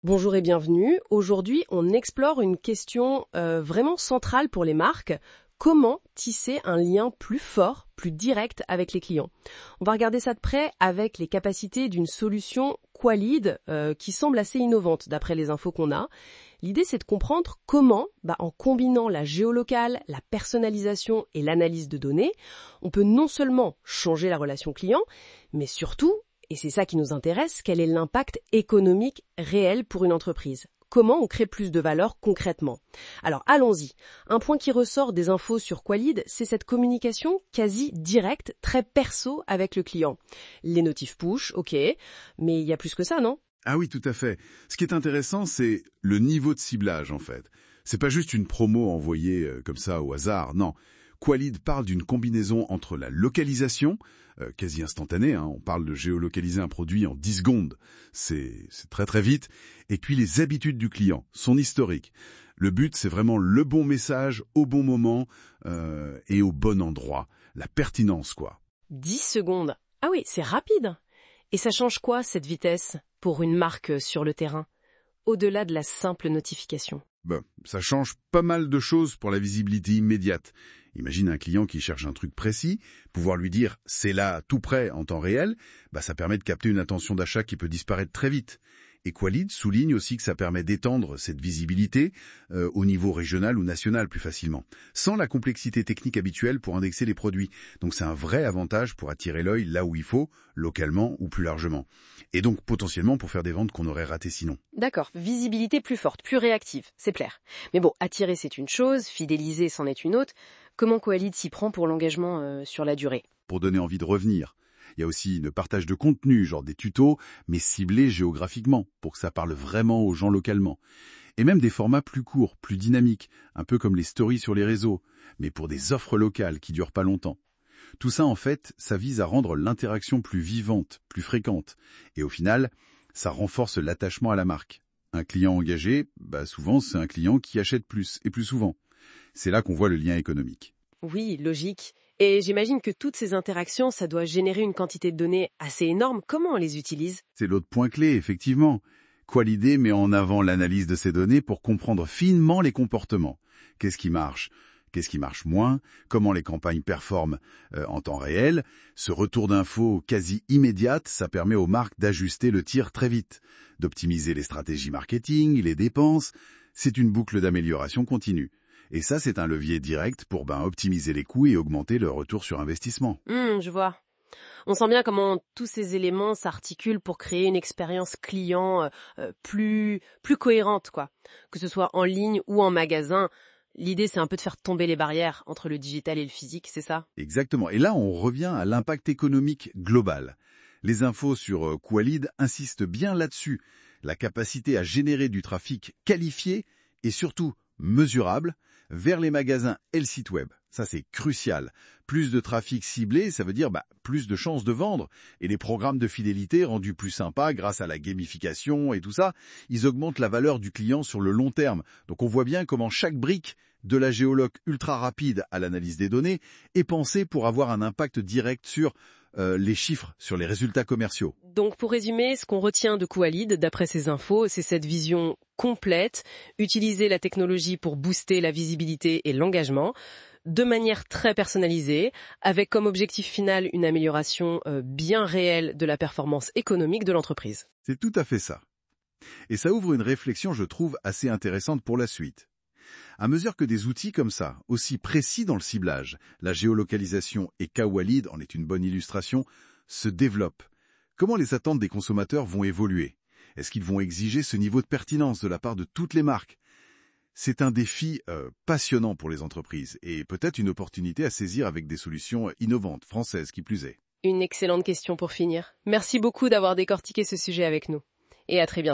Bonjour et bienvenue. Aujourd'hui, on explore une question vraiment centrale pour les marques. Comment tisser un lien plus fort, plus direct avec les clients? On va regarder ça de près avec les capacités d'une solution Qualid qui semble assez innovante d'après les infos qu'on a. L'idée, c'est de comprendre comment, en combinant la géolocale, la personnalisation et l'analyse de données, on peut non seulement changer la relation client, mais surtout, et c'est ça qui nous intéresse, quel est l'impact économique réel pour une entreprise? Comment on crée plus de valeur concrètement? Alors allons-y. Un point qui ressort des infos sur Qualid, c'est cette communication quasi directe, très perso avec le client. Les notifs push, ok, mais il y a plus que ça, non? Ah oui, tout à fait. Ce qui est intéressant, c'est le niveau de ciblage, en fait. C'est pas juste une promo envoyée comme ça au hasard, non. Qualid parle d'une combinaison entre la localisation, quasi instantanée, on parle de géolocaliser un produit en 10 secondes, c'est très très vite, et puis les habitudes du client, son historique. Le but, c'est vraiment le bon message au bon moment et au bon endroit. La pertinence, quoi. 10 secondes. Ah oui, c'est rapide. Et ça change quoi, cette vitesse, pour une marque sur le terrain, au-delà de la simple notification? Ça change pas mal de choses pour la visibilité immédiate. Imagine un client qui cherche un truc précis, pouvoir lui dire « c'est là, tout près, en temps réel », ça permet de capter une intention d'achat qui peut disparaître très vite. Et Qualid souligne aussi que ça permet d'étendre cette visibilité au niveau régional ou national plus facilement, sans la complexité technique habituelle pour indexer les produits. Donc c'est un vrai avantage pour attirer l'œil là où il faut, localement ou plus largement. Et donc potentiellement pour faire des ventes qu'on aurait ratées sinon. D'accord, visibilité plus forte, plus réactive, c'est clair. Mais bon, attirer c'est une chose, fidéliser c'en est une autre. Comment Qualid s'y prend pour l'engagement sur la durée? Pour donner envie de revenir. Il y a aussi le partage de contenu, genre des tutos, mais ciblés géographiquement, pour que ça parle vraiment aux gens localement. Et même des formats plus courts, plus dynamiques, un peu comme les stories sur les réseaux, mais pour des offres locales qui durent pas longtemps. Tout ça, en fait, ça vise à rendre l'interaction plus vivante, plus fréquente. Et au final, ça renforce l'attachement à la marque. Un client engagé, souvent, c'est un client qui achète plus et plus souvent. C'est là qu'on voit le lien économique. Oui, logique. Et j'imagine que toutes ces interactions, ça doit générer une quantité de données assez énorme. Comment on les utilise? C'est l'autre point clé, effectivement. Qualid met en avant l'analyse de ces données pour comprendre finement les comportements. Qu'est-ce qui marche? Qu'est-ce qui marche moins? Comment les campagnes performent en temps réel? Ce retour d'infos quasi immédiate, ça permet aux marques d'ajuster le tir très vite, d'optimiser les stratégies marketing, les dépenses. C'est une boucle d'amélioration continue. Et ça, c'est un levier direct pour optimiser les coûts et augmenter le retour sur investissement. Je vois. On sent bien comment tous ces éléments s'articulent pour créer une expérience client plus cohérente, quoi. Que ce soit en ligne ou en magasin. L'idée, c'est un peu de faire tomber les barrières entre le digital et le physique, c'est ça? Exactement. Et là, on revient à l'impact économique global. Les infos sur Qualid insistent bien là-dessus. La capacité à générer du trafic qualifié et surtout mesurable vers les magasins et le site web. Ça, c'est crucial. Plus de trafic ciblé, ça veut dire plus de chances de vendre. Et les programmes de fidélité rendus plus sympas grâce à la gamification et tout ça, ils augmentent la valeur du client sur le long terme. Donc on voit bien comment chaque brique, de la géoloc ultra rapide à l'analyse des données, est pensée pour avoir un impact direct sur les chiffres, sur les résultats commerciaux. Donc pour résumer, ce qu'on retient de Qualid, d'après ces infos, c'est cette vision complète, utiliser la technologie pour booster la visibilité et l'engagement, de manière très personnalisée, avec comme objectif final une amélioration bien réelle de la performance économique de l'entreprise. C'est tout à fait ça. Et ça ouvre une réflexion, je trouve, assez intéressante pour la suite. À mesure que des outils comme ça, aussi précis dans le ciblage, la géolocalisation et Qualid en est une bonne illustration, se développent, comment les attentes des consommateurs vont évoluer? Est-ce qu'ils vont exiger ce niveau de pertinence de la part de toutes les marques? C'est un défi passionnant pour les entreprises et peut-être une opportunité à saisir avec des solutions innovantes, françaises qui plus est. Une excellente question pour finir. Merci beaucoup d'avoir décortiqué ce sujet avec nous. Et à très bientôt.